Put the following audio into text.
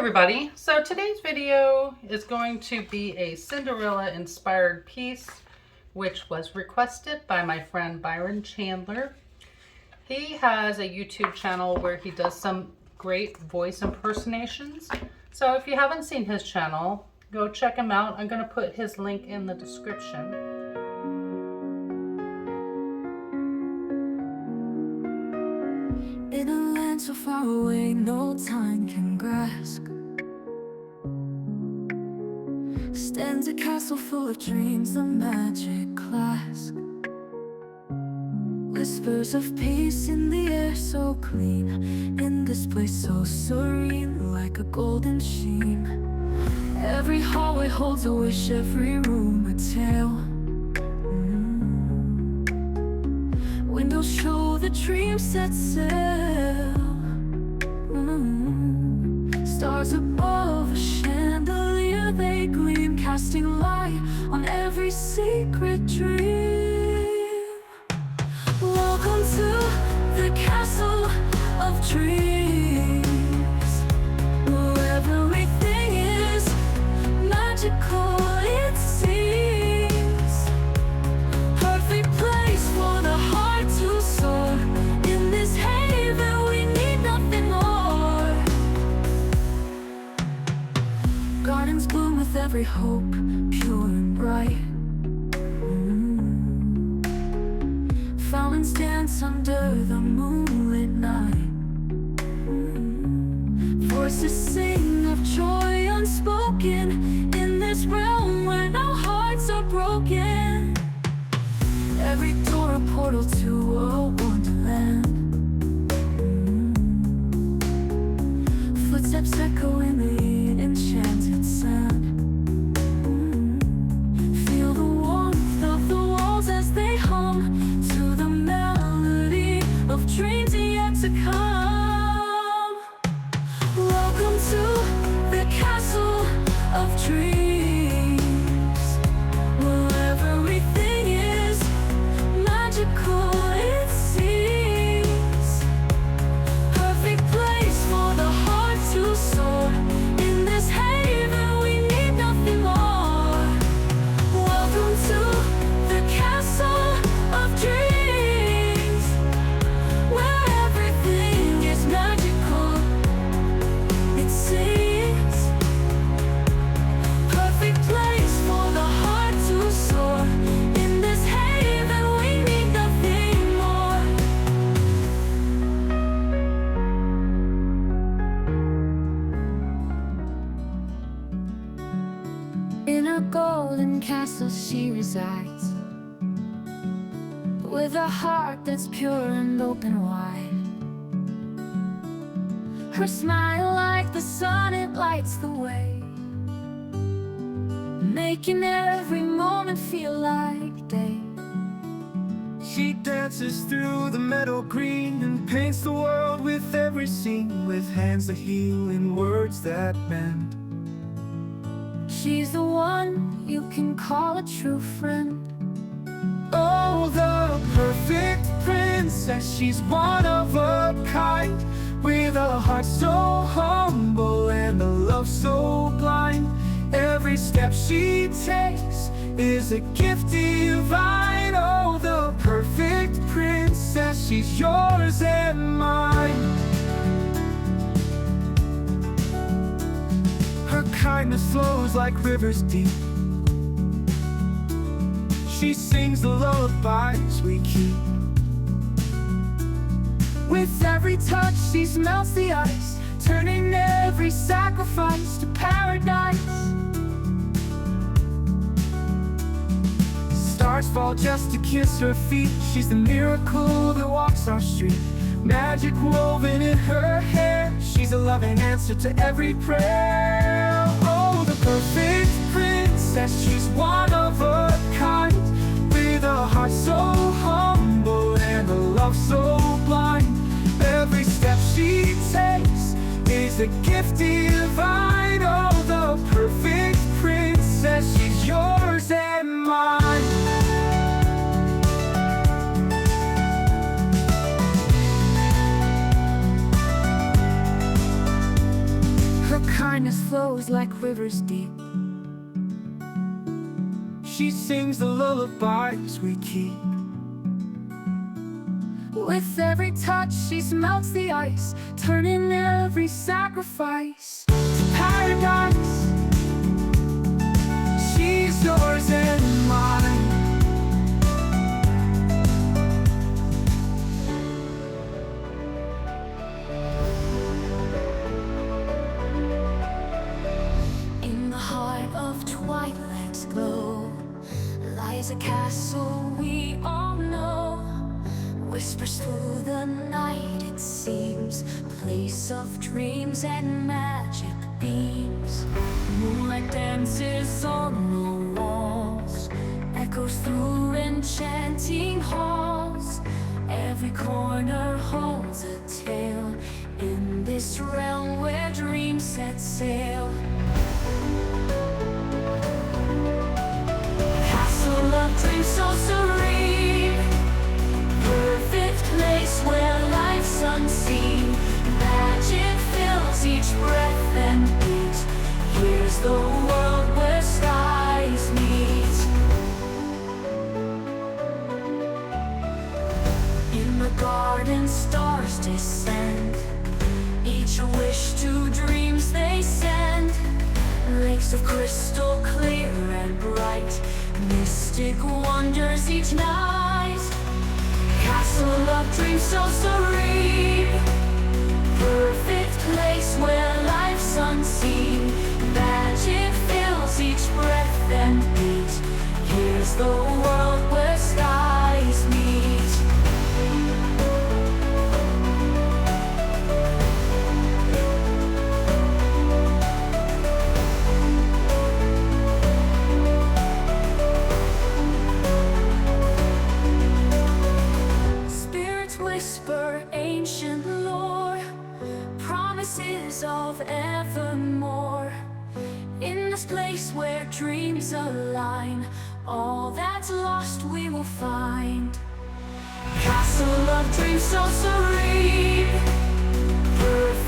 everybody. So today's video is going to be a Cinderella inspired piece, which was requested by my friend Byron Chandler. He has a YouTube channel where he does some great voice impersonations. So if you haven't seen his channel, go check him out. I'm going to put his link in the description. In a land so far away, no time can grasp, stands a castle full of dreams, a magic clask. Whispers of peace in the air so clean, in this place so serene, like a golden sheen. Every hallway holds a wish, every room a tale. Windows show the dream set sail. Stars above a chandelier, they gleam, casting light on every secret dream. Welcome to the castle of dreams, where everything is magical, it seems. Perfect place for the heart to soar. In this haven we need nothing more. Gardens bloom with every hope, pure and bright. Fountains dance under the moonlit night. Voices sing of joy unspoken, in this realm where no hearts are broken. Every door a portal to a wonderland. Footsteps echo in the enchanted sand. Feel the warmth of the walls as they hum to the melody of dreams yet to come. Welcome to the castle of dreams, where everything is magical, it seems. Perfect place for the heart to soar. In this haven we need nothing more. Welcome to the castle of dreams, where everything is magical, it seems. Perfect place for the heart to soar. In this haven we need nothing more. In a golden castle she resides, with a heart that's pure and open wide. Her smile like the sun, it lights the way, making every moment feel like day. She dances through the meadow green and paints the world with every scene, with hands that heal and words that mend. She's the one you can call a true friend. Oh, the perfect princess, she's one of a kind, with a heart so humble and a love so blind. Every step she takes is a gift divine. Oh, the perfect princess, she's yours and mine. Her kindness flows like rivers deep. She sings the lullabies we keep. With every touch she melts the ice, turning every sacrifice to paradise. Stars fall just to kiss her feet. She's the miracle that walks our street. Magic woven in her hair, she's a loving answer to every prayer. Oh, the perfect princess, she's one of a kind, with a heart so humble and a love so blind. Every step she takes is a gift divine. Oh, the perfect princess, she's yours and mine. Her kindness flows like rivers deep. She sings the lullabies we keep. With every touch she melts the ice, turning every sacrifice To paradise, she's yours and mine. In the heart of twilight's glow lies a castle we all know. Whispers through the night, it seems, place of dreams and magic beams. Moonlight dances on the walls, echoes through enchanting halls. Every corner holds a tale in this realm where dreams set sail. Castle of dreams so serene, perfect place where life's unseen. Magic fills each breath and beat. Here's the world where skies meet. In the garden stars descend, each a wish to dreams they send. Lakes of crystal clear and bright, mystic wonders each night. Castle of dreams so serene, perfect place where life's unseen. Magic fills each breath and beat. Here's the world where skies meet. Whisper ancient lore, promises of evermore. In this place where dreams align, all that's lost we will find. Castle of dreams so serene, perfect